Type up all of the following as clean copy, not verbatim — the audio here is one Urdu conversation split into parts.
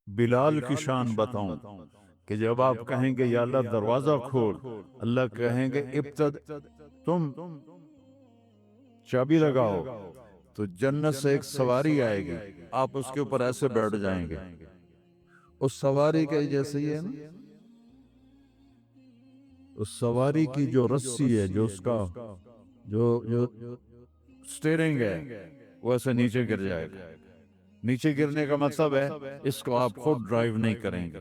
بلال کی شان بتاؤں کہ جب آپ کہیں گے یا اللہ دروازہ کھول، اللہ کہیں گے ابتد تم چابی لگاؤ، تو جنت سے ایک سواری آئے گی، آپ اس کے اوپر ایسے بیٹھ جائیں گے، اس سواری کے جیسے ہی ہے نا، اس سواری کی جو رسی ہے، جو اس کا جو سٹیرنگ ہے، وہ ایسے نیچے گر جائے گا۔ نیچے گرنے کا مطلب ہے اس کو آپ خود ڈرائیو نہیں کریں گے،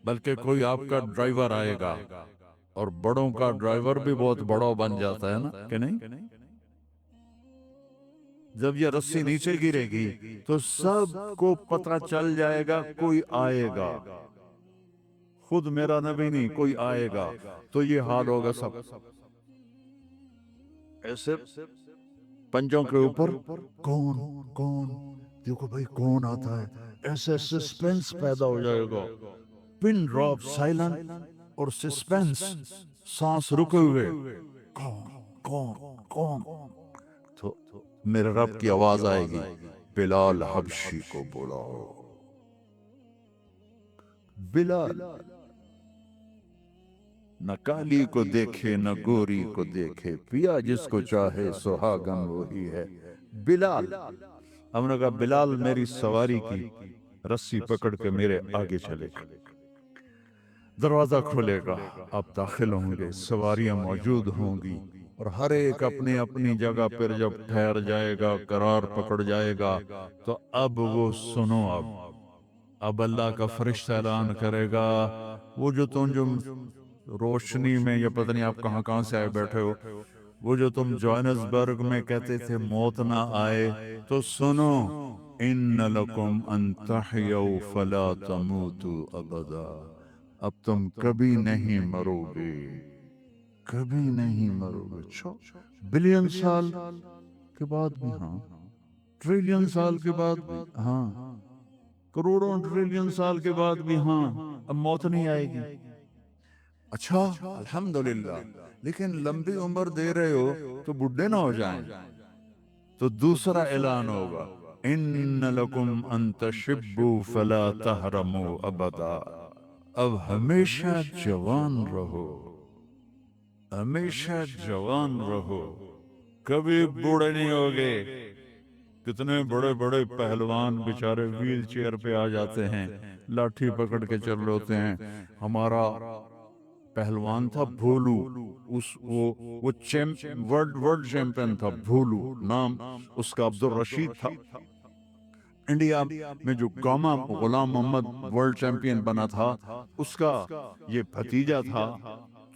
بلکہ کوئی آپ کا ڈرائیور آئے گا، اور بڑوں کا ڈرائیور بھی بہت بڑا بن جاتا ہے نا کہ نہیں؟ جب یہ رسی نیچے گرے گی تو سب کو پتہ چل جائے گا کوئی آئے گا، خود میرا نبی نہیں، کوئی آئے گا، تو یہ حال ہوگا سب ایسے پنجوں کے اوپر، کون کون، دیکھو بھائی کون آتا ہے، ایسے سسپینس پیدا ہو جائے گا، پن ڈراپ سائلنٹ اور سسپینس، سانس رکے ہوئے، کون کون کون، تو میرے رب کی آواز آئے گی، بلال حبشی کو بلاؤ۔ بلال نہ کالی کو دیکھے نہ گوری کو دیکھے، پیا جس کو چاہے سہاگن وہی ہے بلال۔ ہم نے کہا بلال میری سواری کی رسی پکڑ کے میرے آگے چلے گا، دروازہ کھولے گا، آپ داخل ہوں گے، سواریاں موجود ہوں گی، اور ہر ایک اپنی اپنی جگہ پر جب ٹھہر جائے گا، قرار پکڑ جائے گا، تو اب وہ سنو، اب اللہ کا فرشتہ اعلان کرے گا، وہ جو تم جو روشنی میں، یا پتہ نہیں آپ کہاں کہاں سے آئے بیٹھے ہو، وہ جو تم جوہانسبرگ میں کہتے تھے موت نہ آئے، تو سنو، ان لکم ان تحیوا فلا تموتوا ابدا، اب تم کبھی نہیں مرو گے، کبھی نہیں مرو گے۔ بلین سال کے بعد بھی ہاں، ٹریلین سال کے بعد بھی ہاں، کروڑوں ٹریلین سال کے بعد بھی ہاں، اب موت نہیں آئے گی۔ اچھا الحمدللہ، لیکن لمبی عمر دے رہے ہو تو بڈھے نہ ہو جائیں، تو دوسرا اعلان ہوگا، ان لکم ان تشبوا فلا تحرموا ابدا، اب ہمیشہ جوان رہو، ہمیشہ جوان رہو، کبھی بوڑھے نہیں ہوگے۔ کتنے بڑے بڑے پہلوان بیچارے ویل چیئر پہ آ جاتے ہیں، لاٹھی پکڑ کے چل رہے ہیں۔ ہمارا پہلوان تھا بھولو، وہ ورلڈ چیمپئن تھا، بھولو نام اس کا عبد الرشید تھا۔ انڈیا میں جو گاما غلام محمد ورلڈ چیمپئن بنا تھا، اس کا یہ بھتیجا تھا،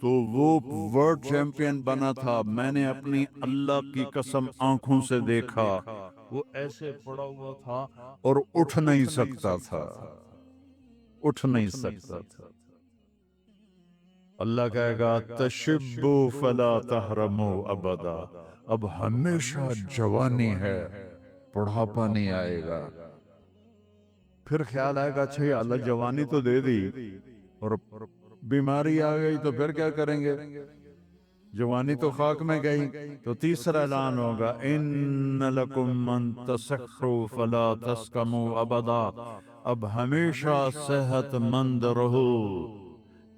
تو وہ ورلڈ چیمپئن بنا تھا۔ میں نے اپنی اللہ کی قسم آنکھوں سے دیکھا، وہ ایسے پڑا ہوا تھا اور اٹھ نہیں سکتا تھا، اٹھ نہیں سکتا تھا۔ اللہ کہے گا تشبوا فلا تحرموا ابدا، اب ہمیشہ جوانی ہے، بڑھاپا نہیں آئے گا۔ پھر خیال آئے گا اچھا یہ اللہ جوانی تو دے دی اور بیماری آ گئی تو پھر کیا کریں گے، جوانی تو خاک میں گئی۔ تو تیسرا اعلان ہوگا، ان لکم من تصحوا فلا تسقموا ابدا، اب ہمیشہ صحت مند رہو،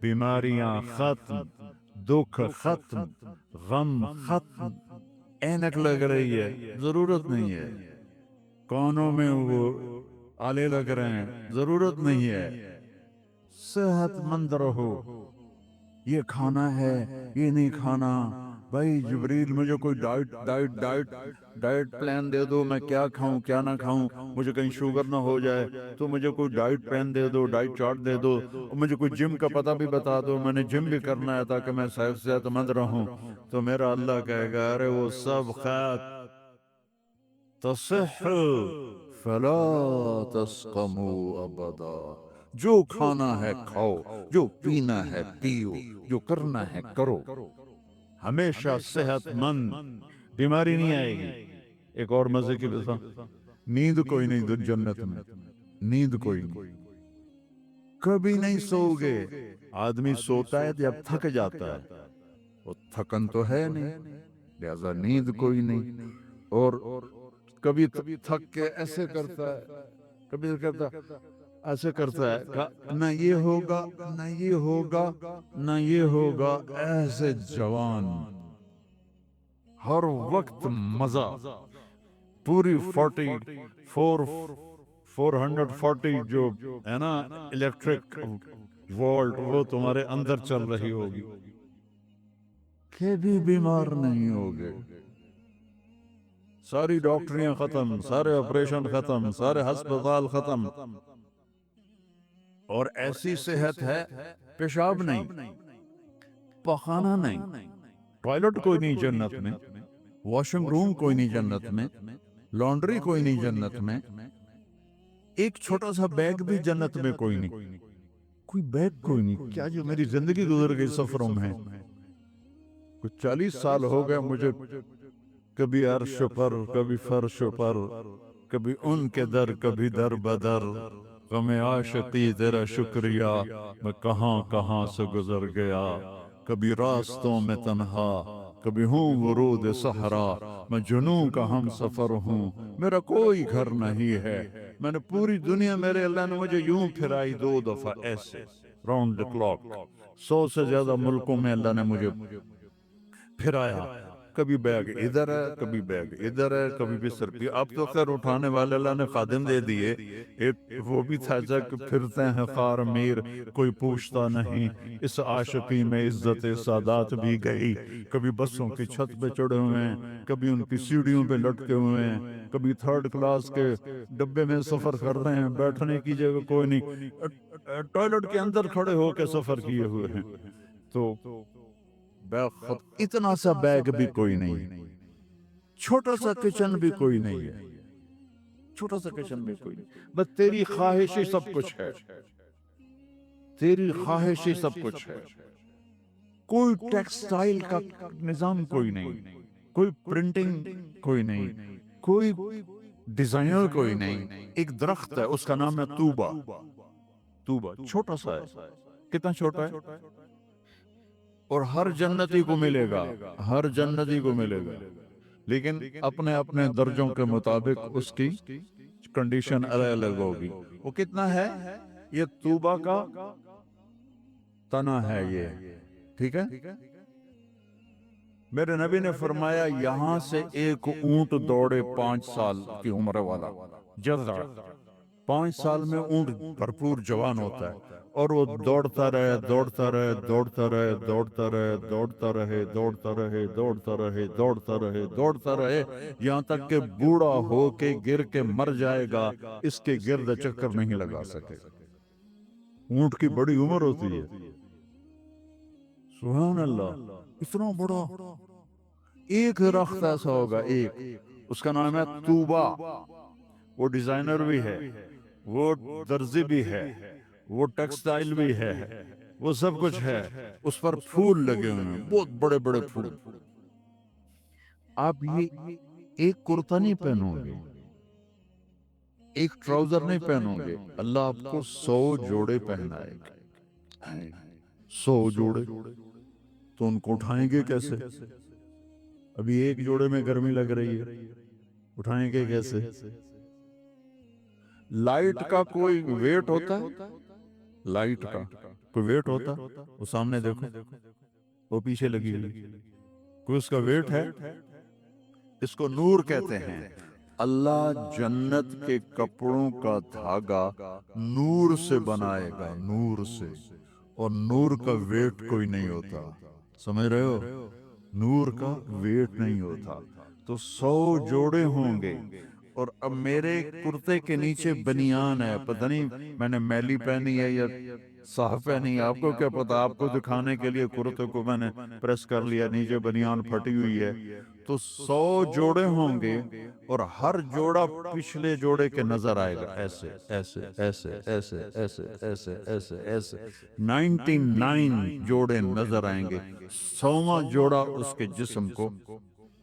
بیماریاں ختم، دکھ ختم، غم ختم۔ اینک لگ رہی ہے، ضرورت نہیں ہے، کانوں میں وہ آلے لگ رہے ہیں، ضرورت نہیں ہے، صحت مند رہو۔ یہ کھانا ہے، یہ نہیں کھانا، بھائی جبریل مجھے کوئی ڈائٹ پلان دے دو، میں کیا کھاؤں کیا نہ کھاؤں، مجھے کہیں شوگر نہ ہو جائے، تو مجھے کوئی ڈائٹ پلان دے دو، ڈائٹ چارٹ دے دو، اور مجھے کوئی جم کا پتہ بھی بتا دو، میں نے جم بھی کرنا ہے تاکہ میں صحت مند رہوں۔ تو میرا اللہ کہے گا ارے وہ سب خیر، تصح فلا تسقموا ابدا، جو کھانا ہے کھاؤ، جو پینا ہے پیو، جو کرنا ہے کرو، ہمیشہ صحت مند، بیماری نہیں آئے گی۔ ایک اور مزے کی بتا، نیند کوئی نہیں جنت میں، نیند کوئی نہیں، کبھی نہیں سو گے۔ آدمی سوتا ہے جب تھک جاتا ہے، وہ تھکن تو ہے نہیں، لہذا نیند کوئی نہیں۔ اور کبھی تھک کے ایسے کرتا ہے، کبھی کرتا ایسے کرتا ہے نہ یہ ہوگا نہ یہ ہوگا نہ یہ ہوگا، ایسے جوان ہر وقت مزہ، پوری 440 جو ہے نا الیکٹرک وولٹ، وہ تمہارے اندر چل رہی ہوگی، کبھی بیمار نہیں ہوگے، ساری ڈاکٹریاں ختم، سارے آپریشن ختم، سارے ہسپتال ختم، اور ایسی صحت ہے، پیشاب نہیں، پخانہ نہیں، ٹوائلٹ کوئی نہیں جنت میں، واشنگ روم کوئی نہیں جنت میں، لانڈری کوئی نہیں جنت میں، ایک چھوٹا سا بیگ بھی جنت میں کوئی نہیں، کوئی بیگ کوئی نہیں۔ کیا جو میری زندگی گزر گئی سفروں میں، کچھ 40 سال ہو گئے مجھے، کبھی عرش پر کبھی فرش پر، کبھی ان کے در کبھی در بدر، غم عاشقی تیرا شکریہ میں کہاں کہاں سے گزر گیا، کبھی راستوں میں تنہا، کبھی ہوں ورود صحرا، میں جنوں کا ہم سفر ہوں، میرا کوئی گھر نہیں ہے، میں نے پوری دنیا، میرے اللہ نے مجھے یوں پھرائی 2 دفعہ ایسے راؤنڈ دی کلاک، 100 سے زیادہ ملکوں میں اللہ نے مجھے پھرایا، کبھی بیگ ادھر ہے کبھی بیگ ادھر ہے، کبھی بستر پہ، اب تو خیر اٹھانے والے اللہ نے خادم دے دیے، ایک وہ بھی تھا کہ پھرتے ہیں خار میر کوئی پوچھتا نہیں، اس عاشقی میں عزت سادات بھی گئی، کبھی بسوں کی چھت پہ چڑھے ہوئے ہیں، کبھی ان کی سیڑھیوں پہ لٹکے ہوئے ہیں، کبھی 3rd کلاس کے ڈبے میں سفر کر رہے ہیں، بیٹھنے کی جگہ کوئی نہیں، ٹوائلٹ کے اندر کھڑے ہو کے سفر کیے ہوئے ہیں، تو اتنا سا بیگ بھی کوئی نہیں، چھوٹا سا کچن بھی کوئی نہیں ہے، چھوٹا سا کچن بھی کوئی نہیں، بس تیری خواہش ہی سب کچھ ہے، تیری خواہش ہی سب کچھ ہے، کوئی ٹیکسٹائل کا نظام کوئی نہیں، کوئی پرنٹنگ کوئی نہیں، کوئی ڈیزائنر کوئی نہیں، ایک درخت ہے اس کا نام ہے طوبہ، طوبہ چھوٹا سا ہے، کتنا چھوٹا ہے، اور ہر جنتی کو ملے گا، ہر جنتی کو ملے گا، لیکن اپنے اپنے درجوں کے مطابق اس کی کنڈیشن الگ الگ ہوگی۔ وہ کتنا ہے؟ یہ طوبہ کا تنا ہے، یہ ٹھیک ہے۔ میرے نبی نے فرمایا یہاں سے ایک اونٹ دوڑے 5 سال کی عمر والا، جذع 5 سال میں اونٹ بھرپور جوان ہوتا ہے، اور وہ دوڑتا رہے دوڑتا رہے دوڑتا رہے دوڑتا رہے دوڑتا رہے دوڑتا رہے دوڑتا رہے دوڑتا رہے دوڑتا رہے، یہاں تک کہ بوڑھا ہو کے گر کے مر جائے گا، اس کے گرد چکر نہیں لگا سکے گا۔ اونٹ کی بڑی عمر ہوتی ہے، سبحان اللہ، اتنا بڑا ایک درخت ایسا ہوگا، ایک، اس کا نام ہے طوبہ، وہ ڈیزائنر بھی ہے، وہ درزی بھی ہے، وہ ٹیکسٹائل بھی ہے، وہ سب کچھ ہے، اس پر پھول لگے ہوئے ہیں، بہت بڑے بڑے پھول، آپ یہ ایک کرتا نہیں پہنو گے، ایک ٹراؤزر نہیں پہنو گے، اللہ آپ کو 100 جوڑے پہنائے گا، 100 جوڑے، تو ان کو اٹھائیں گے کیسے؟ ابھی ایک جوڑے میں گرمی لگ رہی ہے، اٹھائیں گے کیسے؟ لائٹ کا کوئی ویٹ ہوتا ہے؟ لائٹ کا کوئی ویٹ ہوتا؟ وہ سامنے دیکھو، وہ پیچھے لگی ہوئی، کوئی اس کا ویٹ ہے؟ اس کو نور کہتے ہیں۔ اللہ جنت کے کپڑوں کا دھاگا نور سے بنائے گا، نور سے، اور نور کا ویٹ کوئی نہیں ہوتا، سمجھ رہے ہو؟ نور کا ویٹ نہیں ہوتا، تو 100 جوڑے ہوں گے، اور اب میرے کرتے کے نیچے بنیان ہے، پتہ نہیں میں نے میلی پہنی ہے یا صاف پہنی ہے، آپ کو کیا پتا، آپ کو دکھانے کے لیے کرتے کو میں نے پریس کر لیا، نیچے بنیان پھٹی ہوئی ہے، تو 100 جوڑے ہوں گے، اور ہر جوڑا پچھلے جوڑے کے نظر آئے گا، ایسے ایسے ایسے ایسے ایسے ایسے ایسے ایسے 99 جوڑے نظر آئیں گے، 100واں جوڑا اس کے جسم کو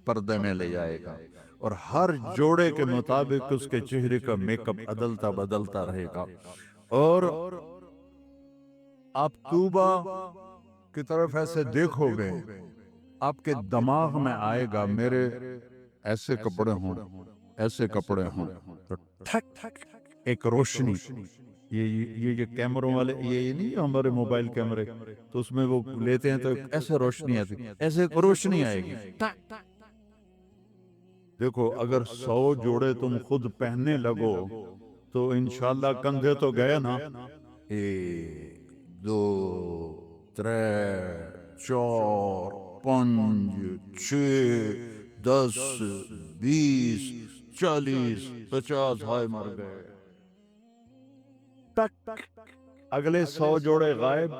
پردے میں لے جائے گا، اور ہر جوڑے کے مطابق اس کے چہرے کا میک اپ عدلتا بدلتا رہے گا، اور آپ طوبہ کی طرف ایسے دیکھو گے، آپ کے دماغ میں آئے گا میرے ایسے کپڑے ہوں، ایسے کپڑے ہوں، تو ٹھک ایک روشنی یہ کیمروں والے یہ نہیں ہمارے موبائل کیمرے، تو اس میں وہ لیتے ہیں تو ایسے روشنی آتی، ایسے روشنی آئے گی۔ دیکھو اگر 100 جوڑے تم خود پہننے لگو تو انشاءاللہ کندھے تو گئے نا، 1 2 3 4 5 6 10 20 40 50 ہائے مر گئے، ٹک اگلے 100 جوڑے غائب،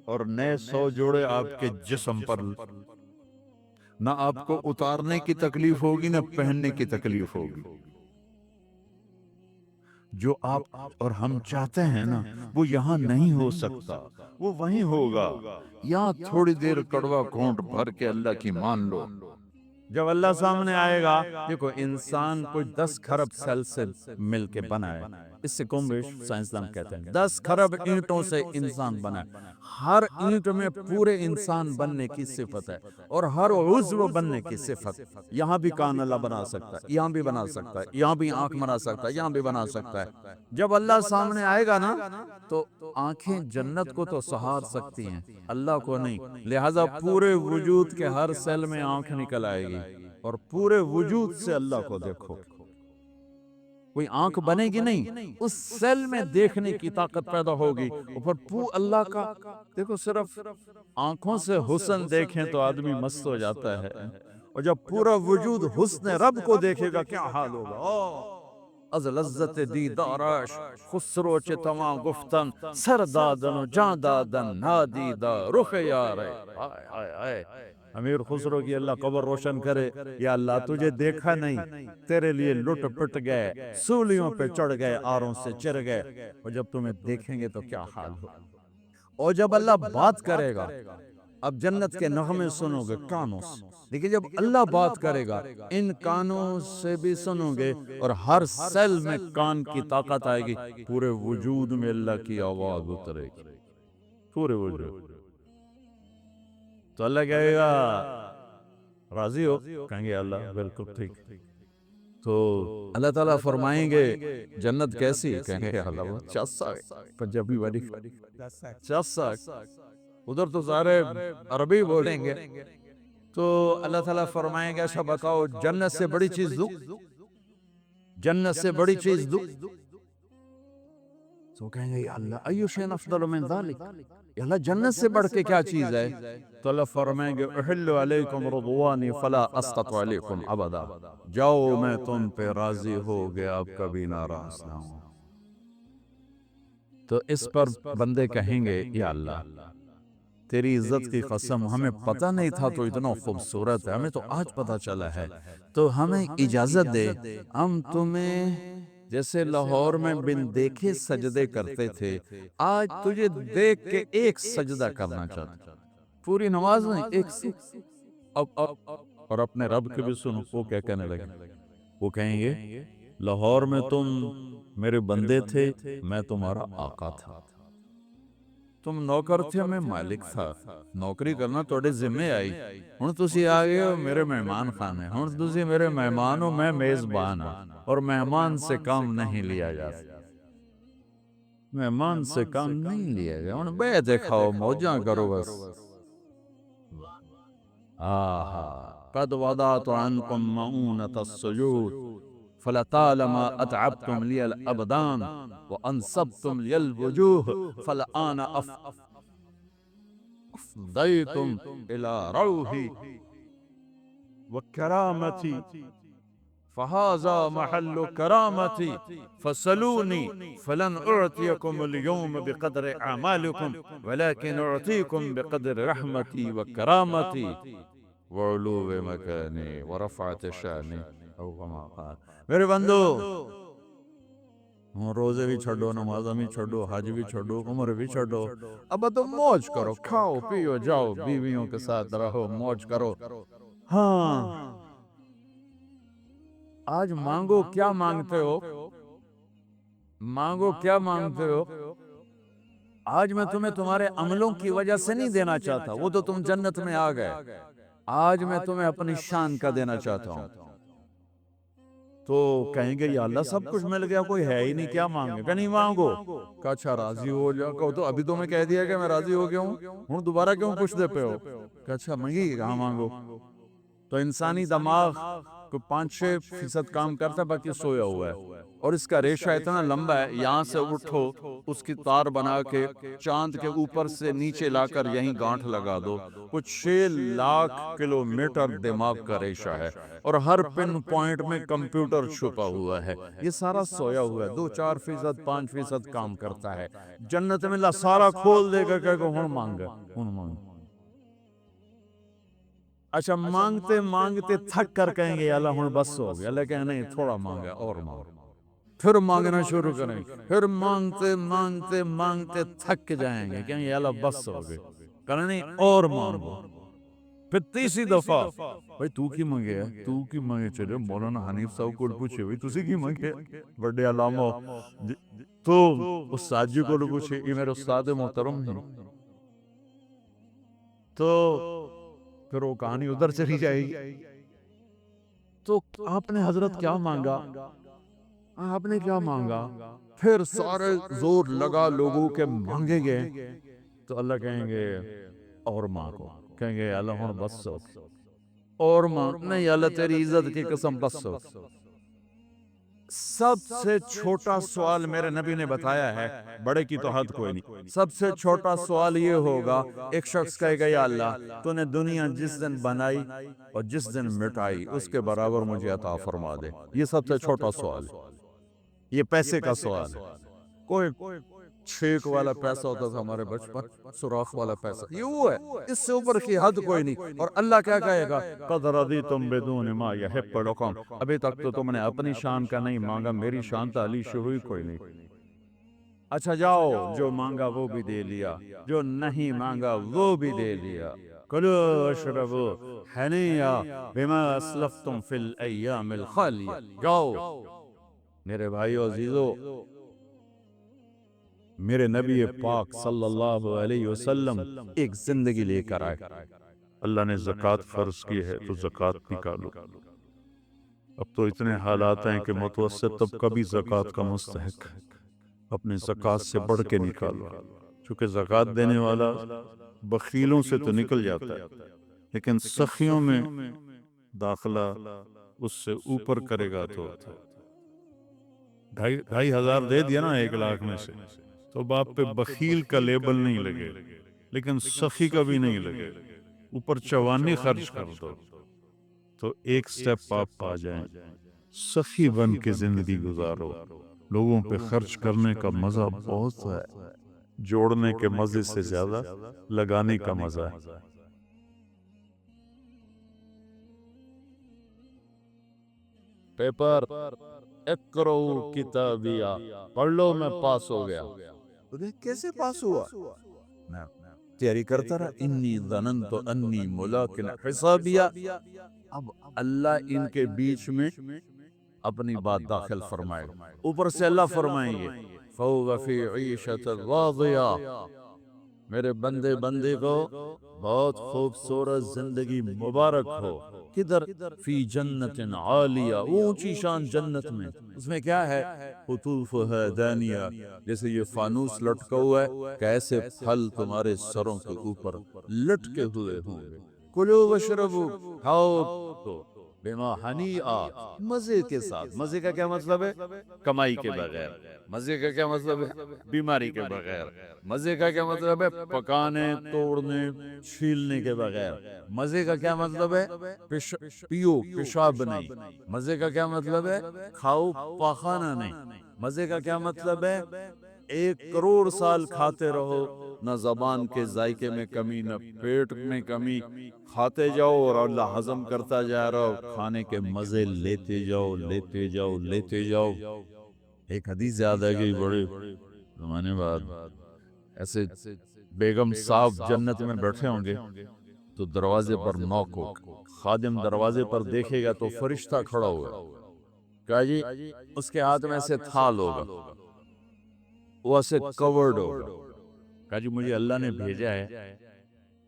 اور نئے 100 جوڑے آپ کے جسم پر۔ نہ آپ کو اتارنے کی تکلیف ہوگی نہ پہننے کی تکلیف ہوگی۔ جو آپ اور ہم چاہتے ہیں نا وہ یہاں نہیں ہو سکتا، وہ وہیں ہوگا۔ یا تھوڑی دیر کڑوا گھونٹ بھر کے اللہ کی مان لو، جب اللہ سامنے آئے گا، دیکھو انسان کوئی 10 کھرب سیل سے مل کے بنا ہے، اس سے کم بیش سائنسدان کہتے ہیں 10 کھرب اینٹوں سے انسان بنا ہے۔ ہر اینٹ میں پورے انسان بننے کی صفت ہے، اور ہر عضو بننے کی صفت۔ یہاں بھی کان اللہ بنا سکتا ہے، یہاں بھی بنا سکتا ہے، یہاں بھی آنکھ بنا سکتا ہے، یہاں بھی بنا سکتا ہے۔ جب اللہ سامنے آئے گا نا تو آنکھیں جنت کو تو سہار سکتی ہیں، اللہ کو نہیں، لہذا پورے وجود کے ہر سیل میں آنکھ نکل آئے گی، اور پورے وجود سے اللہ کو دیکھو۔ کوئی آنکھ بنے گی نہیں، اس سیل میں دیکھنے کی طاقت پیدا ہوگی، اور پھر اللہ کا دیکھو۔ صرف آنکھوں سے حسن دیکھیں تو آدمی مست ہو جاتا ہے، اور جب پورا وجود حسن رب کو دیکھے گا کیا حال ہوگا۔ از لذت دیدارش خسرو چه تمام گفتن، سر دادن و جان دادن نادیدہ رخ یارے۔ امیر خسرو کی اللہ قبر روشن کرے، یا اللہ تجھے دیکھا نہیں، تیرے لیے لٹ پٹ گئے، سولیوں پہ چڑھ گئے، آروں سے چر گئے، اور جب تمہیں دیکھیں گے تو کیا حال ہو۔ اور جب اللہ بات کرے گا، اب جنت کے نغمے سنو گے کانوں سے، لیکن جب اللہ بات کرے گا ان کانوں سے بھی سنو گے، اور ہر سیل میں کان کی طاقت آئے گی، پورے وجود میں اللہ کی آواز اترے گی، پورے وجود۔ تو اللہ کہے گا راضی ہو؟ کہیں گے اللہ بالکل ٹھیک۔ تو اللہ تعالیٰ فرمائیں گے جنت کیسی؟ کہیں گے اللہ چسک، پنجابی والی چسک، ادھر تو سارے عربی بولیں گے۔ تو اللہ تعالیٰ فرمائیں گے اچھا بتاؤ جنت سے بڑی چیز دوں؟ جنت سے بڑی چیز دوں؟ تو کہیں گے یا اللہ ایو شیء افضل من ذلک، یا اللہ جنت سے بڑھ کے کیا چیز ہے؟ تو اللہ فرمائیں گے احل علیکم رضوانی فلا اسقط علیکم ابدا، جاؤ میں تم پہ راضی ہو گیا، اب کبھی ناراض نہ ہوں۔ تو اس پر بندے کہیں گے یا اللہ تیری عزت کی قسم، ہمیں پتہ نہیں تھا تو اتنا خوبصورت ہے، ہمیں تو آج پتہ چلا ہے، تو ہمیں اجازت دے، ہم تمہیں جیسے لاہور میں بن دیکھے سجدے کرتے تھے، آج تجھے دیکھ کے ایک سجدہ کرنا چاہتے، پوری نماز نہیں، ایک اور اپنے رب کے بھی سنو وہ کیا کہنے لگے، وہ کہیں گے لاہور میں تم میرے بندے تھے، میں تمہارا آقا تھا، تم نوکر تھے میں مالک تھا، نوکری کرنا توڑے ذمہ آئی، ہن تسی آگئے ہو میرے مہمان خانے، ہن تسی میرے مہمان ہو، میں میزبان ہوں، اور مہمان سے کام نہیں لیا جاتا، مہمان سے کام نہیں لیا گیا، ہن بے دکھاؤ موجاں کرو بس۔ قد وضعت عنكم مؤونة السجود فلطالما اتعبتم لي الابدان وانصبتم لي الوجوه فالآن افضيتم الى روحي وكرامتي فهذا محل كرامتي فسلوني فلن اعطيكم اليوم بقدر اعمالكم ولكن اعطيكم بقدر رحمتي وكرامتي وعلو مكاني ورفعت شاني او كما قال۔ میرے بندو روزے بھی چھڑو، نمازیں بھی چھڑو، حج بھی چھڑو، عمر بھی چھڑو، اب تو موج کرو، کھاؤ پیو جاؤ، بیویوں کے ساتھ رہو، موج کرو۔ ہاں آج مانگو کیا مانگتے ہو، مانگو کیا مانگتے ہو، آج میں تمہیں تمہارے عملوں کی وجہ سے نہیں دینا چاہتا، وہ تو تم جنت میں آ گئے، آج میں تمہیں اپنی شان کا دینا چاہتا ہوں۔ تو کہیں گے یا اللہ سب کچھ مل گیا، کوئی ہے ہی نہیں، کیا مانگے؟ کہ نہیں مانگو۔ کہا اچھا راضی ہو جاؤ، کہو تو ابھی تو میں کہہ دیا کہ میں راضی ہو گیا ہوں دوبارہ کیوں پوچھتے پہ ہو؟ کہ اچھا منگی کہاں مانگو۔ تو انسانی دماغ کو 5-6% کام کرتا ہے، باقی سویا ہوا ہے، اور اس کا ریشہ اتنا لمبا ہے، یہاں سے اٹھو اس کی تار بنا کے چاند کے اوپر سے نیچے لا کر یہیں گانٹھ لگا دو، کچھ 6 لاکھ کلومیٹر دماغ کا ریشہ ہے، اور ہر پن پوائنٹ میں کمپیوٹر چھپا ہوا ہے، یہ سارا سویا ہوا ہے، 2-4%، 5% کام کرتا ہے۔ جنت میں اللہ سارا کھول دے گا کہ ہن مانگ ہن مانگ۔ اچھا مانگتے مانگتے تھک کر کہیں گے اللہ ہن بس ہو گیا، اللہ کہیں نہیں تھوڑا مانگا اور مانگ، پھر مانگنا شروع کریں گے، پھر مانگتے مانگتے مانگتے تھک جائیں گے، کہیں گے اللہ بس ہو گئے، کہنا نہیں اور مانگو، پھر تیسری دفعہ بھائی تو کی مانگے ہے، تو کی مانگے، چلے مولانا حنیف صاحب کو پوچھے بھائی تسی کی مانگے بڑے علامہ، تو استاد جی کو پوچھے، یہ میرے استاد محترم ہیں، تو پھر وہ کہانی ادھر چلی جائے گی۔ تو آپ نے حضرت کیا مانگا؟ آپ نے کیا مانگا؟ پھر سارے زور لگا لوگوں کے مانگے گئے، تو اللہ کہیں گے اور مانگو، کہیں گے اللہ ہن بس ہو، اور مانگ، نہیں اللہ تیری عزت کی قسم بس ہو۔ سب سے چھوٹا سوال میرے نبی نے بتایا ہے، بڑے کی تو حد کوئی نہیں، سب سے چھوٹا سوال یہ ہوگا، ایک شخص کہے گا یا اللہ تو نے دنیا جس دن بنائی اور جس دن مٹائی اس کے برابر مجھے عطا فرما دے، یہ سب سے چھوٹا سوال ہے، یہ پیسے کا سوال ہے۔ کوئی چھیک والا پیسہ ہوتا تھا ہمارے بچپن، سوراخ والا پیسہ، یہ وہ ہے، اس سے اوپر کی حد کوئی نہیں۔ اور اللہ کیا کہے گا؟ قد رضیتم بدون ما یحق لکم، ابھی تک تو تم نے اپنی شان کا نہیں مانگا، میری شان تعلیش ہوئی کوئی نہیں۔ اچھا جاؤ، جو مانگا وہ بھی دے لیا، جو نہیں مانگا وہ بھی دے لیا۔ کلوا واشربوا ہنیئا بما اسلفتم فی الایام الخالیہ۔ جاؤ میرے بھائیو عزیزو، میرے نبی پاک صلی اللہ علیہ وسلم ایک زندگی لے کر آئے، اللہ نے زکوٰۃ فرض کی ہے تو زکوٰۃ نکالو۔ اب تو اتنے حالات ہیں کہ متوسط طبقہ بھی زکوٰۃ کا مستحق ہے، اپنے زکوٰۃ سے بڑھ کے نکالو، چونکہ زکوٰۃ دینے والا بخیلوں سے تو نکل جاتا ہے، لیکن سخیوں میں داخلہ اس سے اوپر کرے گا تو 2,500 دے دیا نا 1 لاکھ میں سے، تو باپ پہ بخیل کا لیبل نہیں لگے، لیکن سخی کا بھی نہیں لگے، اوپر چوانی خرچ کر دو تو ایک سٹیپ آپ پا جائیں۔ سخی بن کے زندگی گزارو، لوگوں پہ خرچ کرنے کا مزہ بہت ہے، جوڑنے کے مزے سے زیادہ لگانے کا مزہ ہے۔ پیپر اقرؤ کتابیا، پڑھ لو میں پاس ہو گیا۔ کیسے پاس ہوا؟ تیاری کرتا رہا، انی ظننت انی ملاق حسابیا۔ اب اللہ ان کے بیچ میں اپنی بات داخل فرمائے گا، اوپر سے اللہ فرمائیں گے فَهُوَ فِي عِيشَةٍ رَاضِيَةٍ، میرے بندے کو بہت خوبصورت زندگی مبارک ہو، کدھر؟ فی جنت عالیہ، اونچی شان جنت میں، اس میں کیا ہے؟ قطوفها دانیہ، جیسے یہ فانوس لٹکا ہوا ہے، کیسے پھل تمہارے سروں کے اوپر لٹکے ہوئے ہوں گے۔ کلوا واشربوا، کھاؤ تو، بما ہنیئا، مزے کے ساتھ۔ مزے کا کیا مطلب ہے؟ کمائی کے بغیر۔ مزے کا کیا مطلب ہے؟ بیماری کے بغیر۔ مزے کا کیا مطلب ہے؟ پکانے، توڑنے، چھیلنے کے بغیر۔ مزے کا کیا مطلب ہے؟ پیو، پیشاب نہیں۔ مزے کا کیا مطلب ہے؟ کھاؤ، پاخانہ نہیں۔ مزے کا کیا مطلب ہے؟ 1,000,000 کھاتے رہو، نہ زبان کے ذائقے میں کمی، نہ پیٹ میں کمی، کھاتے جاؤ اور اللہ ہضم کرتا جا رہا ہو، کھانے کے مزے لیتے جاؤ لیتے جاؤ لیتے جاؤ۔ ایک حدیث یاد آ گئی بڑے زمانے بعد، ایسے بیگم صاحب جنت میں بیٹھے ہوں گے تو دروازے پر نوک ہوگا، خادم دروازے پر دیکھے گا تو فرشتہ کھڑا ہوا، کہا جی اس کے ہاتھ میں سے تھال ہوگا، وہ ایسے کورڈ ہوگا، کہا جی مجھے اللہ نے بھیجا ہے،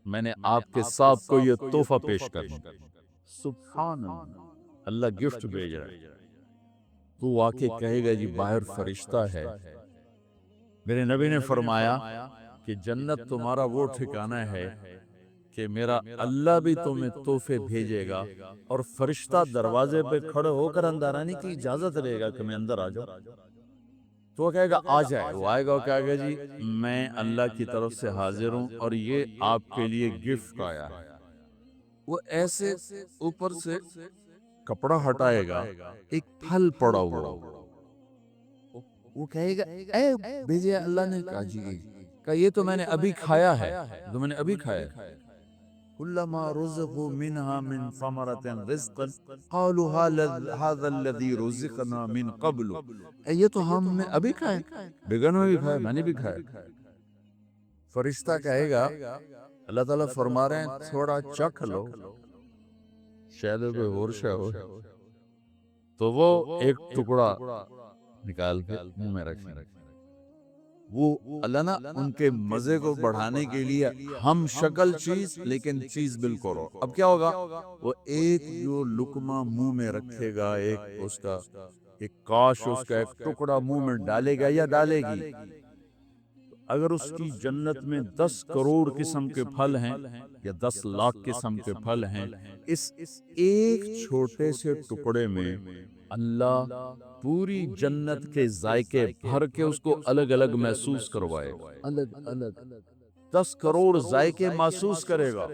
میں نے آپ کے صاحب کو یہ تحفہ پیش کرنا۔ سبحان اللہ، اللہ گفٹ بھیج رہا ہے۔ تو واقع کہے گا جی باہر فرشتہ ہے۔ میرے نبی نے فرمایا کہ جنت تمہارا وہ ٹھکانہ ہے کہ میرا اللہ بھی تمہیں تحفے بھیجے گا، اور فرشتہ دروازے پہ کھڑے ہو کر اندر آنے کی اجازت لے گا کہ میں اندر آ جاؤں۔ تو وہ کہے گا آ جائے، وہ آئے گا اور کہے گا جی میں اللہ کی طرف سے حاضر ہوں اور یہ آپ کے لیے گفٹ آیا ہے۔ وہ ایسے اوپر سے کپڑا ہٹائے گا، ایک پھل پڑا ہوا، وہ کہے گا اے بھیجے اللہ نے کہا جی، کہا یہ تو میں نے ابھی کھایا ہے، تو میں نے ابھی کھایا ہے۔ كلما رزقوا منها من ثمرة رزقا قالوا هذا الذي رزقنا من قبل، یہ تو ہم نے ابھی کھایا، بیگن میں بھی کھایا، میں نے بھی کھایا۔ فرشتہ کہے گا اللہ تعالیٰ فرما رہے ہیں تھوڑا چکھ لو، شاید کوئی اور شے ہو، تو وہ ایک ٹکڑا نکال کے منہ میں رکھیں۔ وہ اللہ نا ان کے مزے کو بڑھانے کے لیے ہم شکل چیز لیکن چیز بالکل ہو۔ اب کیا ہوگا، وہ ایک جو لقمہ منہ میں رکھے گا، ایک اس کا ایک کاش اس کا ایک ٹکڑا منہ میں ڈالے گا یا ڈالے گی، اگر اس کی جنت میں 10 کروڑ قسم کے پھل ہیں یا 10 لاکھ قسم کے پھل ہیں، اس ایک چھوٹے سے ٹکڑے میں اللہ پوری جنت کے ذائقے بھر کے اس کو الگ الگ محسوس کروائے، الگ الگ 10 کروڑ ذائقے محسوس کرے گا،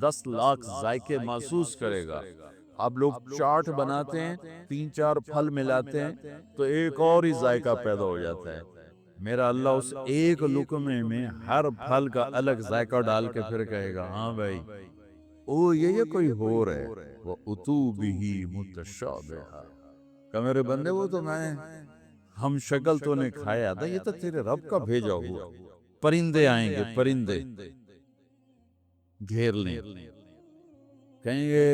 10 لاکھ ذائقے محسوس کرے گا۔ اب لوگ چاٹ بناتے ہیں، 3-4 پھل ملاتے ہیں تو ایک اور ہی ذائقہ پیدا ہو جاتا ہے۔ میرا اللہ اس ایک لقمے میں ہر پھل کا الگ ذائقہ ڈال کے پھر کہے گا ہاں بھائی او یہ کوئی ہو رہا ہے، وَأُتُوا بِهِ مُتَشَابِهًا، کہ میرے بندے وہ تو میں ہم شکل تو نے کھایا تھا، یہ تو تیرے رب کا بھیجا ہوا۔ پرندے آئیں گے، پرندے گھیر لیں، کہیں گے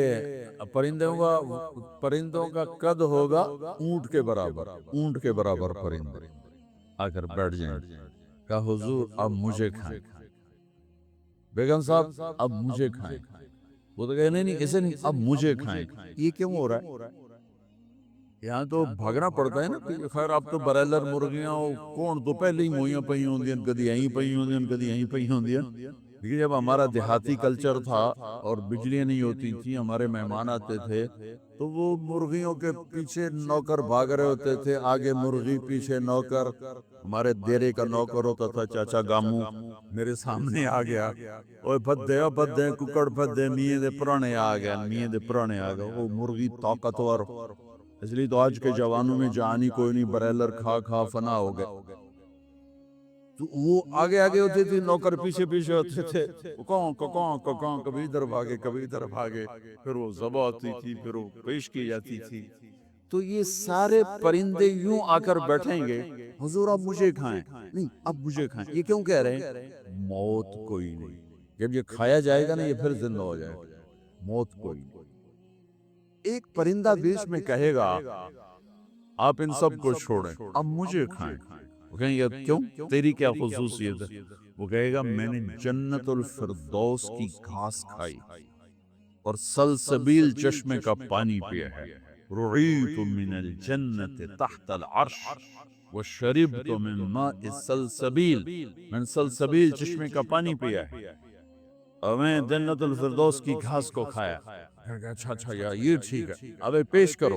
پرندوں کا قد ہوگا اونٹ کے برابر، اونٹ کے برابر پرندے آ کر بیٹھ جائیں، کہا حضور اب مجھے کھائیں، بیگم صاحب اب مجھے کھائیں، وہ تو کہے نہیں ایسے نہیں، اب مجھے کھائیں۔ یہ کیوں ہو رہا ہے؟ یہاں تو بھاگنا پڑتا ہے نا، خیر اب تو برائلر مرغیاں کون تو پہلے ہی موئیاں پئی ہوندیاں، کدی یہیں پئی ہوندیاں، کدی یہیں پئی ہوندیاں، لیکن جب ہمارا دیہاتی کلچر تھا اور بجلیاں نہیں ہوتی تھیں، ہمارے مہمان آتے تھے تو وہ مرغیوں کے پیچھے نوکر بھاگ رہے ہوتے تھے، آگے مرغی پیچھے نوکر۔ ہمارے دیرے کا نوکر ہوتا تھا چاچا گامو، میرے سامنے آ گیا، اوے پھدے ککڑ پھدے میے دے پرانے آ گیا، میے دے پرانے آ گیا، وہ مرغی طاقتور، اس لیے تو آج کے جوانوں میں جانی کوئی نہیں، برائلر کھا کھا فنا ہو گئے۔ تو وہ آگے آگے ہوتے تھے، نوکر پیچھے پیچھے ہوتے تھے، ککاں کبھی ادھر بھاگے کبھی ادھر بھاگے، پھر وہ ذبح ہوتی تھی، پھر وہ پیش کی جاتی تھی۔ تو یہ سارے پرندے یوں آ کر بیٹھیں گے حضور اب مجھے کھائیں، نہیں اب مجھے کھائیں، یہ کیوں کہہ رہے ہیں؟ موت کوئی نہیں، جب یہ کھایا جائے گا نا یہ پھر زندہ ہو جائے گا، موت کوئی نہیں۔ ایک پرندہ بیچ میں کہے گا آپ ان سب کو چھوڑیں اب مجھے کھائیں، وہ کہیں گے کیوں، تیری کیا خصوصیت ہے؟ وہ کہے گا میں نے جنت الفردوس کی گھاس کھائی اور سلسبیل چشمے کا پانی پیا ہے، رعیت من الجنت تحت العرش وشربت من ماء السلسبیل، میں نے سلسبیل چشمے کا پانی پیا ہے اور میں جنت الفردوس کی گھاس کو کھایا۔ اچھا یار یہ ٹھیک ہے، اب پیش کرو،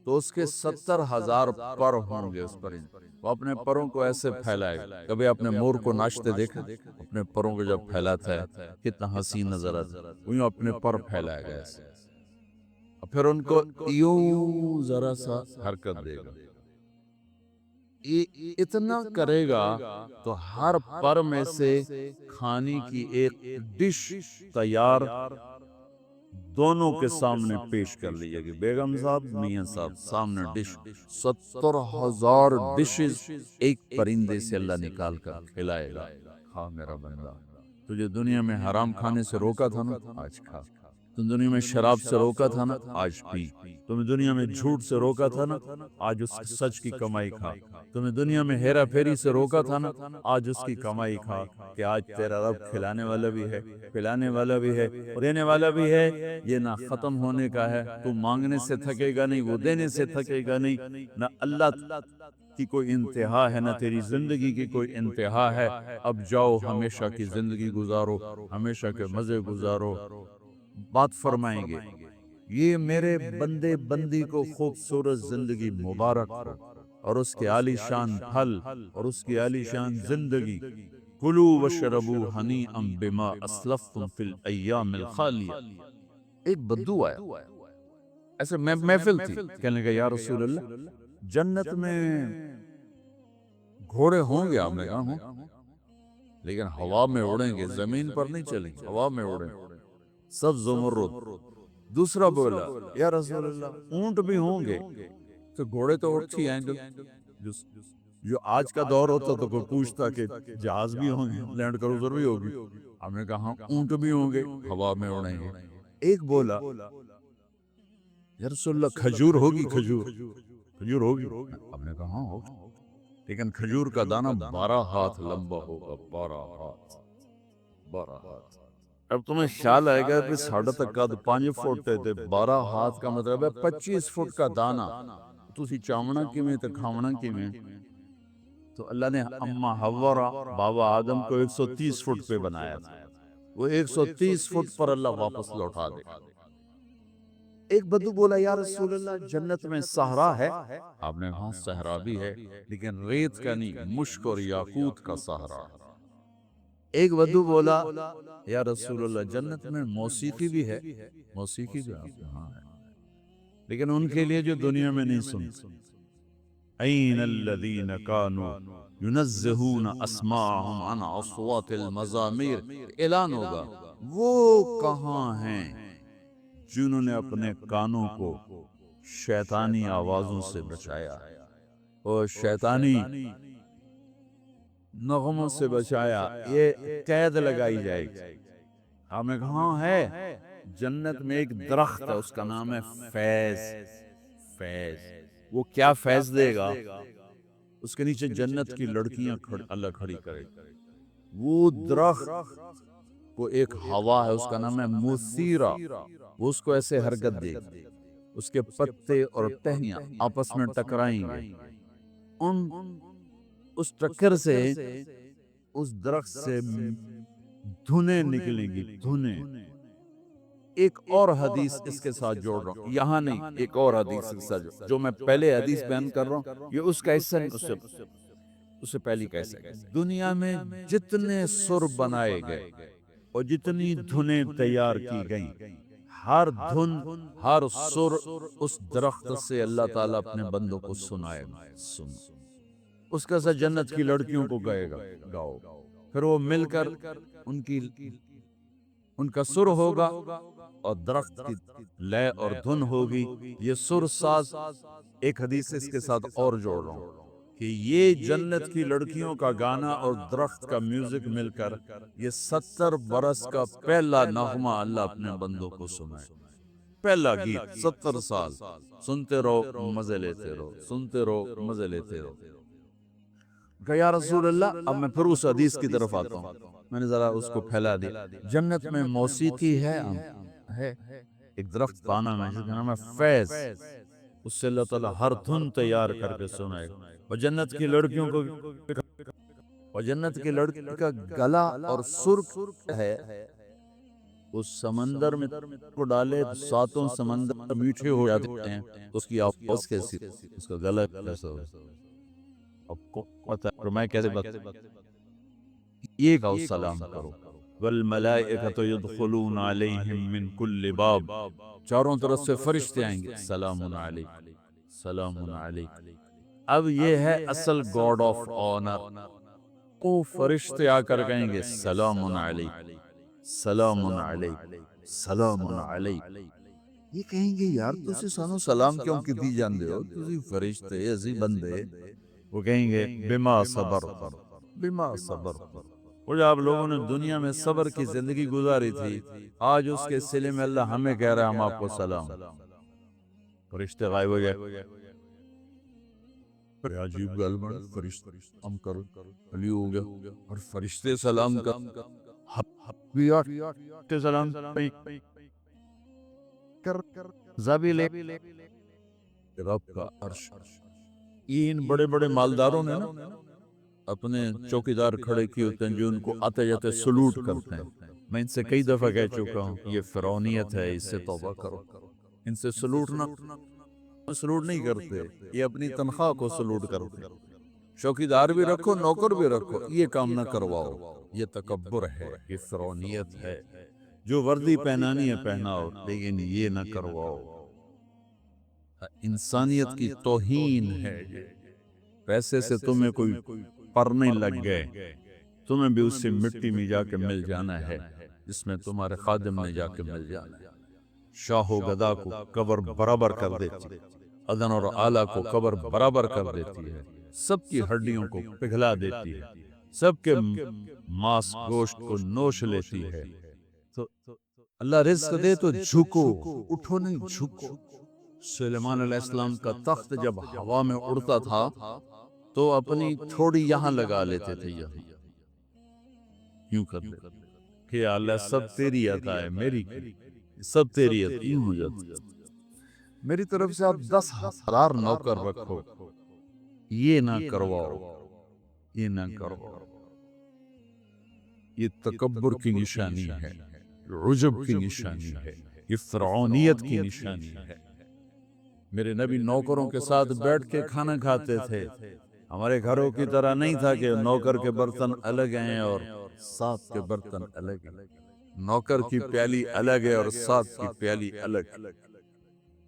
تو اس کے 70,000 پر ہوں گے اس پرندے، وہ اپنے پروں کو ایسے پھیلائے گا، کبھی اپنے مور کو ناچتے دیکھا، اپنے پروں کو جب پھیلاتا ہے کتنا حسین نظر آتا ہے، وہ اپنے پر پھیلائے گا ایسے، پھر ان کو یوں ذرا سا حرکت دے گا، اتنا کرے گا تو ہر پر میں سے کھانے کی ایک ڈش تیار دونوں کے سامنے پیش کر لی جائے گی، بیگم صاحب میاں صاحب سامنے ڈش، 70,000 ڈشز ایک پرندے سے اللہ نکال کر کھلائے گا، کھا میرا بندہ، تجھے دنیا میں حرام کھانے سے روکا تھا نا، آج کھا۔ تم دنیا میں شراب سے روکا تھا نا، آج پی۔ تمہیں دنیا میں جھوٹ سے روکا تھا نا، آج اس سچ کی کمائی کھا۔ تمہیں دنیا میں ہیرا پھیری سے روکا تھا نا، آج اس کی کمائی کھا، کہ آج تیرا رب کھلانے والا بھی ہے، پلانے والا بھی ہے، اور دینے والا بھی ہے۔ یہ نہ ختم ہونے کا ہے، تو مانگنے سے تھکے گا نہیں، وہ دینے سے تھکے گا نہیں، نہ اللہ کی کوئی انتہا ہے، نہ تیری زندگی کی کوئی انتہا ہے۔ اب جاؤ ہمیشہ کی زندگی گزارو، ہمیشہ کے مزے گزارو۔ بات فرمائیں گے، یہ میرے بندے بندی کو خوبصورت زندگی مبارک ہو، اور اس کے عالی شان پھل اور اس کی عالی شان زندگی۔ کلو وشربو ہنیئا بما اسلفتم فی الایام الخالیہ۔ ایک بدو آیا، ایسے محفل تھی، کہنے لگا یا رسول اللہ جنت میں گھوڑے ہوں گے؟ آپ نے کہا ہوں، لیکن ہوا میں اڑیں گے، زمین پر نہیں چلیں گے، ہوا میں اڑیں گے، سب زمرد۔ دوسرا بولا یا رسول اللہ اونٹ بھی ہوں گے؟ تو گھوڑے تو اٹھ ہی آئیں گے۔ جو آج کا دور ہوتا تو کوئی پوچھتا کہ جہاز بھی ہوں گے، لینڈ کروزر بھی ہوگی، ہم نے کہا اونٹ بھی ہوں گے، ہوا میں اڑیں گے۔ ایک بولا یا رسول اللہ کھجور ہوگی؟ کھجور ہوگی؟ ہم نے کہا ہاں ہوگی، لیکن کھجور کا دانہ 12 ہاتھ لمبا ہوگا، 12 ہاتھ۔ اب تمہیں خیال آئے گا کہ 3.5 قد 5 فٹ تے 12 ہاتھ کا مطلب ہے 25 فٹ کا دانہ، تسی چاونا کیویں تے کھاونا کیویں؟ تو اللہ نے اماں حوا بابا آدم کو 130 فٹ پہ بنایا تھا، وہ 130 فٹ پر اللہ واپس لوٹا دے۔ ایک بدو بولا یا رسول اللہ جنت میں صحرا ہے؟ آپ نے کہا صحرا بھی ہے، لیکن ریت کا نہیں، مشک اور یاقوت کا صحرا ہے۔ ایک بدو بولا یا رسول اللہ جنت میں موسیقی بھی ہے؟ موسیقی بھی ہاں ہے، لیکن ان کے لیے جو دنیا میں نہیں سنتے۔ این الذین کانوا ینزہون اسماعہم عن اصوات المزامیر، اعلان ہوگا وہ کہاں ہیں جنہوں نے اپنے کانوں کو شیطانی آوازوں سے بچایا، اور شیطانی نغموں سے بچایا، یہ قید لگائی جائے گی۔ ہمیں کہاں ہے؟ جنت میں ایک درخت ہے، اس کا نام ہے فیض۔ فیض وہ کیا فیض دے گا؟ اس کے نیچے جنت کی لڑکیاں اللہ کھڑی کرے گی۔ وہ درخت کو ایک ہوا ہے، اس کا نام ہے مثیرہ، وہ اس کو ایسے حرکت دے گی، اس کے پتے اور ٹہنیاں آپس میں ٹکرائیں گے، اس ٹکر سے اس درخت سے دھنیں نکلیں گی، دھنیں۔ ایک اور حدیث اس کے ساتھ جوڑ رہا ہوں، یہاں نہیں، ایک اور حدیث کے ساتھ جو میں پہلے حدیث بیان کر رہا ہوں، یہ اس کا حصہ نہیں، اس سے پہلی کا حصہ ہے۔ دنیا میں جتنے سر بنائے گئے اور جتنی دھنیں تیار کی گئیں، ہر دھن، ہر سر اس درخت سے اللہ تعالیٰ اپنے بندوں کو سنائے گا۔ اس کا ساتھ جنت کی لڑکیوں کو گائے گا، گاؤ، پھر وہ مل کر ان کا سر ہوگا اور درخت کی لے اور دھن ہوگی۔ یہ سر ساز ایک حدیث اس کے ساتھ اور جوڑ رہا ہوں کہ یہ جنت کی لڑکیوں کا گانا اور درخت کا میوزک مل کر یہ 70 برس کا پہلا نغمہ اللہ اپنے بندوں کو سنائے، پہلا گیت۔ 70 سال سنتے رہو، مزے لیتے رہو، سنتے رہو، مزے لیتے رہو۔ کہ یا رسول اللہ، اب میں پھر اس حدیث کی طرف آتا ہوں، میں نے ذرا اس کو پھیلا دیا۔ جنت میں موسیقی ہے، ایک درخت پانا میں جس کا نام ہے فیض، اس سے اللہ تعالیٰ ہر دھن تیار کر کے سنائے گا۔ اور جنت کی لڑکیوں کو، اور جنت کی لڑکی کا گلا اور سرخ ہے، اس سمندر میں کو ڈالے 7 سمندر میٹھے ہو جاتے ہیں، اس کی آواز کیسی، اس کا گلا کیسا ہو، اب کو پتہ ہے میں کیسے بات، یہ کہو سلام کرو، والملائکۃ یدخلون علیہم من کل باب، چاروں طرف سے فرشتے آئیں گے، سلام علیکم، سلام علیکم۔ اب یہ ہے اصل گاڈ آف آنر، وہ فرشتے آ کر کہیں گے سلام علیکم، سلام علیکم، سلام علیکم۔ یہ کہیں گے یار تسی سانو سلام کیوں کیتی جاندے ہو، تسی فرشتے اسی بندے، وہ کہیں گے بما صبرتم، بما صبرتم، وہ جو آپ لوگوں نے دنیا میں صبر کی زندگی گزاری تھی، آج اس کے سلے میں اللہ ہمیں کہہ رہا ہے ہم آپ کو سلام. فرشتے غائب ہو گئے. عجیب گل بن، فرشتے ہم کرو علی ہو گیا اور فرشتے سلام کر سلام کر زابیلے رب کا عرش. ان بڑے بڑے مالداروں نے نا اپنے چوکیدار کھڑے کیے ہوتے ہیں جو ان کو آتے جاتے سلوٹ کرتے ہیں. میں ان سے کئی دفعہ کہہ چکا ہوں یہ فرعونیت ہے، اس سے توبہ کرو. ان سے سلوٹ نہیں کرتے، یہ اپنی تنخواہ کو سلوٹ کرتے. چوکیدار بھی رکھو، نوکر بھی رکھو، یہ کام نہ کرواؤ. یہ تکبر ہے، یہ فرعونیت ہے. جو وردی پہنانی ہے پہناؤ، لیکن یہ نہ کرواؤ. انسانیت کی توہین ہے یہ. پیسے سے تمہیں کوئی پر نہیں لگ گئے، تمہیں بھی اس سے مٹی میں جا کے مل جانا ہے جس میں تمہارے خادم نے جا کے مل جانا ہے. شاہ و گدا کو قبر برابر کر دیتی، ادن اور اعلیٰ کو قبر برابر کر دیتی ہے، سب کی ہڈیوں کو پگھلا دیتی ہے، سب کے ماس گوشت کو نوش لیتی ہے. تو اللہ رزق دے تو جھکو، اٹھو نہیں جھکو. سلیمان علیہ السلام کا تخت جب ہوا میں اڑتا تھا تو اپنی تھوڑی یہاں لگا لیتے تھے، یہاں یوں کر لیتے کہ اللہ سب تیری عطا ہے، میری سب تیری عطا. یوں ہو جاتا. میری طرف سے آپ 10,000 نوکر رکھو، یہ نہ کرواؤ، یہ نہ کرواؤ. یہ تکبر کی نشانی ہے، عجب کی نشانی ہے، یہ فرعونیت کی نشانی ہے. میرے نبی نوکروں کے ساتھ بیٹھ کے کھانا کھاتے تھے. ہمارے گھروں کی طرح نہیں تھا کہ نوکر کے برتن الگ ہیں اور ساتھ کے برتن الگ ہیں. نوکر کی پیالی الگ ہے اور ساتھ کی پیالی الگ.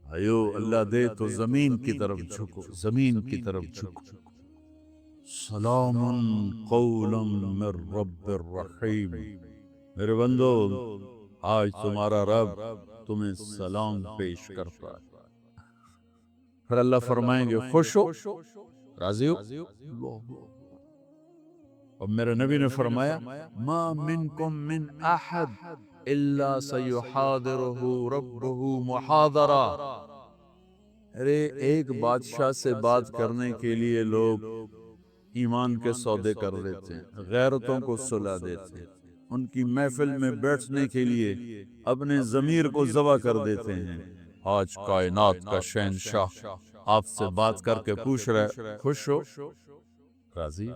ایو اللہ دے تو زمین کی طرف جھکو، زمین کی طرف جھکو. سلام قولا من رب الرحیم. میرے بندو، آج تمہارا رب تمہیں سلام پیش کرتا ہے. پھر اللہ فرمائیں گے خوش ہو، راضی ہو. اور میرے نبی نے فرمایا ما منکم من احد الا سیحاضرہ ربہ محاضرہ. ارے ایک بادشاہ سے بات کرنے کے لیے لوگ ایمان کے سودے کر دیتے ہیں، غیرتوں کو سلا دیتے ہیں، ان کی محفل میں بیٹھنے کے لیے اپنے ضمیر کو ذبح کر دیتے ہیں. آج کائنات کا شہنشاہ آپ سے بات کر کے پوچھ رہے خوش ہو، راضی؟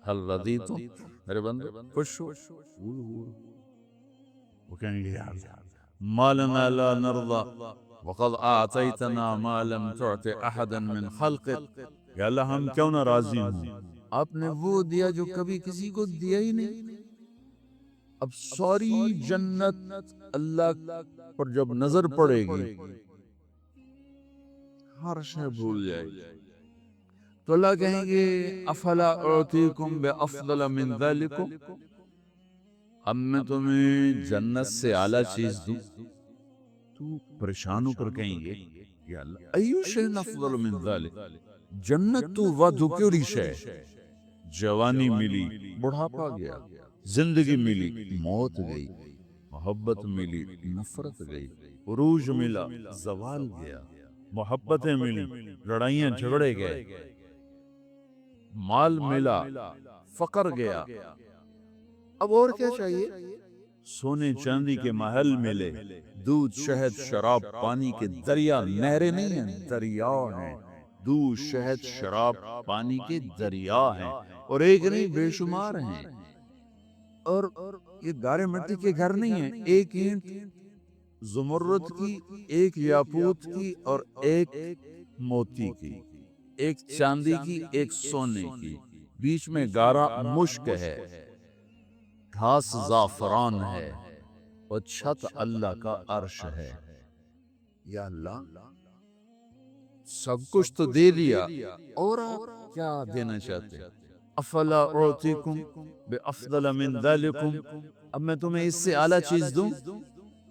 حل رضیتم، میرے بندے خوش ہو. وہ کہیں گے ما لنا لا نرضى وقد اعطیتنا ما لم تعط احدا من خلقك. یا اللہ ہم کیوں نہ راضی ہوں، آپ نے وہ دیا جو کبھی کسی کو دیا ہی نہیں. اب ساری جنت اللہ پر جب نظر پڑے گی ہر شے بھول جائے گی. تو اللہ کہیں گے افلا اعطیکم بافضل من ذلکم، اب میں تمہیں جنت سے اعلیٰ چیز دوں. تو پریشان ہو کر کہیں گے یا اللہ ایو شیء افضل من ذلک. جنت تو وادھکری شے، جوانی ملی بڑھاپا گیا، زندگی ملی موت گئی، محبت ملی نفرت گئی، عروج ملا زوال گیا، محبتیں ملی لڑائیاں جھگڑے گئے، مال ملا فقر گیا. اب اور کیا چاہیے؟ سونے چاندی کے محل ملے، دودھ شہد شراب پانی کے دریا، نہریں نہیں ہیں دریا ہیں. دودھ شہد شراب پانی کے دریا ہیں، اور ایک نہیں بے شمار ہیں. اور یہ گارے مٹی کے گھر نہیں ہیں، ایک اینٹ زمرد کی، ایک یاقوت کی اور ایک موتی کی، ایک چاندی کی ایک سونے کی، بیچ میں گارا مشک ہے، گھاس زعفران ہے، اور چھت اللہ کا عرش ہے. یا اللہ سب کچھ تو دے دیا، اور آپ کیا دینا چاہتے ہیں؟ افلا اعطیکم بافضل من ذلکم، اب میں تمہیں اس سے اعلیٰ چیز دوں؟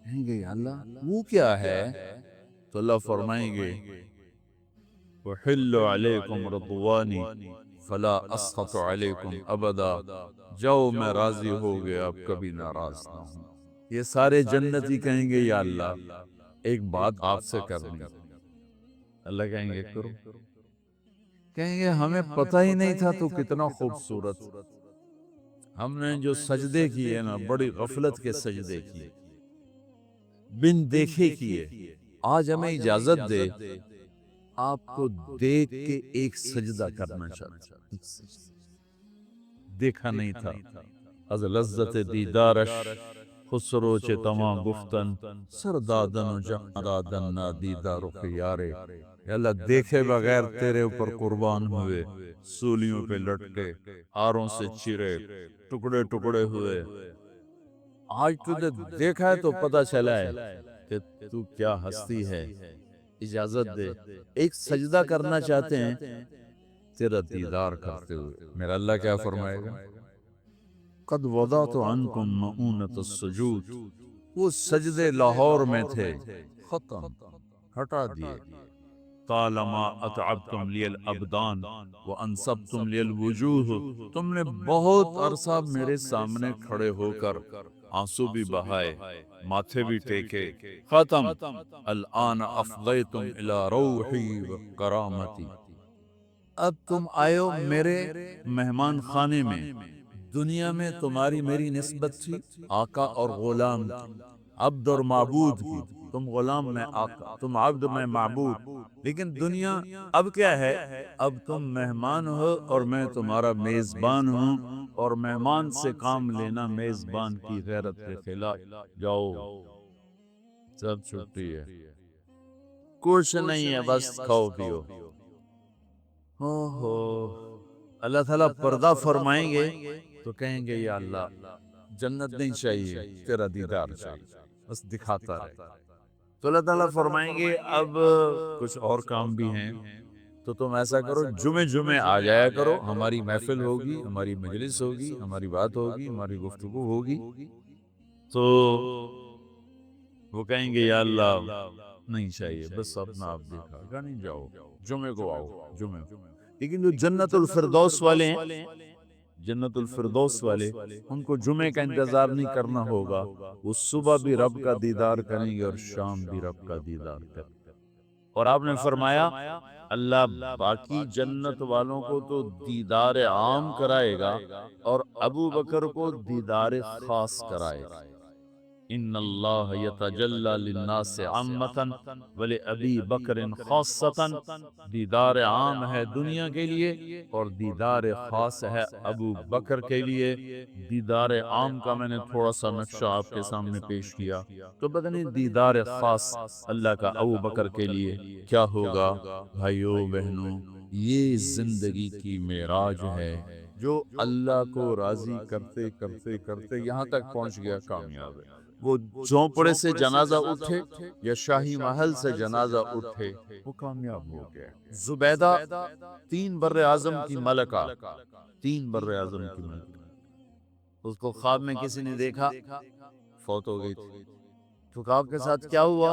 کہیں گے یا اللہ وہ کیا ہے؟ تو اللہ فرمائیں گے وحل علیکم رضوانی فلا اسخط علیکم ابدا، جاؤ میں راضی ہو گیا، اب کبھی ناراض نہ ہوں۔ یہ سارے جنتی کہیں گے یا اللہ ایک بات آپ سے کرنی ہے۔ اللہ کہیں گے کرو۔ کہیں گے ہمیں پتہ ہی نہیں تھا تو کتنا خوبصورت، ہم نے جو سجدے کیے نا بڑی غفلت کے سجدے کیے، بن دیکھے کیے، آج ہمیں اجازت دے آپ کو دیکھ کے ایک سجدہ کرنا چاہتا ہوں۔ دیکھا نہیں تھا از لذت دیدارش، خسرو چے تمام گفتن سردادن و جہدادن نا دیدار و خیارے۔ یا اللہ دیکھے بغیر تیرے اوپر قربان ہوئے، سولیوں پہ لٹکے، آروں سے چرے، ٹکڑے ٹکڑے ہوئے، آج تجھے دیکھا ہے تو پتہ چلا ہے کہ تو کیا ہستی ہے۔ اجازت دے ایک سجدہ کرنا چاہتے ہیں تیرا دیدار کرتے ہوئے۔ میرا اللہ کیا فرمائے گا؟ قد وضعت عنکم مؤونۃ السجود، وہ سجدے لاہور میں تھے، ختم، ہٹا دیے۔ طالما اتعبتم لی الابدان وانصبتم لی الوجوہ، تم نے بہت عرصہ میرے سامنے کھڑے ہو کر آنسو بھی بہائے، ماتھے بھی ٹیکے، ختم۔ الآن افضیتم الی روحی و کرامتی، اب تم آئے ہو میرے مہمان خانے میں۔ دنیا میں تمہاری میری نسبت تھی آقا اور غلام کی، عبد اور معبود کی، تم غلام میں آقا، تم عبد میں معبود، لیکن دنیا اب کیا ہے؟ اب تم مہمان ہو اور میں تمہارا میزبان ہوں، اور مہمان سے کام لینا میزبان کی غیرت کے خلاف۔ جاؤ، سب چھٹی ہے، کچھ نہیں ہے، بس کھاؤ پیو۔ اللہ تعالیٰ پردہ فرمائیں گے تو کہیں گے یا اللہ جنت نہیں چاہیے، تیرا دیدار چاہیے، بس دکھاتا رہے۔ تو اللہ تعالیٰ فرمائیں گے اب کچھ اور کام بھی ہیں، تو تم ایسا کرو جمعے جمعے آ جایا کرو، ہماری محفل ہوگی، ہماری مجلس ہوگی، ہماری بات ہوگی، ہماری گفتگو ہوگی۔ تو وہ کہیں گے یا اللہ نہیں چاہیے، بس اپنا آپ دیکھا گا، نہیں جاؤ، جمعے کو آؤ، جمعے کو۔ لیکن جو جنت الفردوس والے ہیں، جنت الفردوس والے، ان کو جمعے کا انتظار نہیں کرنا ہوگا، وہ صبح بھی رب کا دیدار کریں گے اور شام بھی رب کا دیدار کریں گے۔ اور آپ نے فرمایا اللہ باقی جنت والوں کو تو دیدار عام کرائے گا اور ابو بکر کو دیدار خاص کرائے گا۔ ان اللہ یتجلی للناس عامۃ ولابی بکر خاصۃ، دیدار عام ہے دنیا کے لیے اور دیدار خاص ہے ابو بکر کے لیے۔ دیدار عام کا میں نے تھوڑا سا نقشہ آپ کے سامنے پیش کیا، تو پتہ نہیں دیدار خاص اللہ کا ابو بکر کے لیے کیا ہوگا۔ بھائیو بہنوں، یہ زندگی کی معراج ہے، جو اللہ کو راضی کرتے کرتے کرتے یہاں تک پہنچ گیا، کامیاب ہے۔ وہ جھونپڑے سے جنازہ اٹھے یا شاہی محل سے جنازہ اٹھے، وہ کامیاب ہو گیا۔ زبیدہ 3 بر اعظم کی ملکہ، 3 بر اعظم کی ملکہ، اس کو خواب میں کسی نے دیکھا، فوت ہو گئی تھی۔ تو خواب کے ساتھ کیا ہوا؟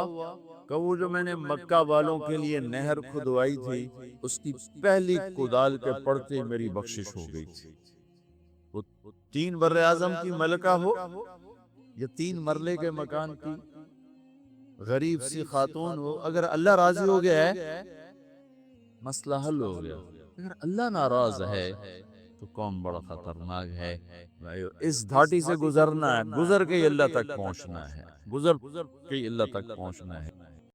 کہ وہ جو میں نے مکہ والوں کے لیے نہر کھدوائی تھی، اس کی پہلی کدال کے پڑتے میری بخشش ہو گئی تھی۔ وہ 3 بر اعظم کی ملکہ ہو یا 3 مرلے کے مکان کی غریب سی خاتون ہو، اگر اللہ راضی ہو گیا ہے مسئلہ حل ہو گیا، اگر اللہ ناراض ہے تو کون بڑا خطرناک ہے۔ اس دھاٹی سے گزرنا ہے، گزر کے اللہ تک پہنچنا ہے، گزر کے اللہ تک پہنچنا ہے۔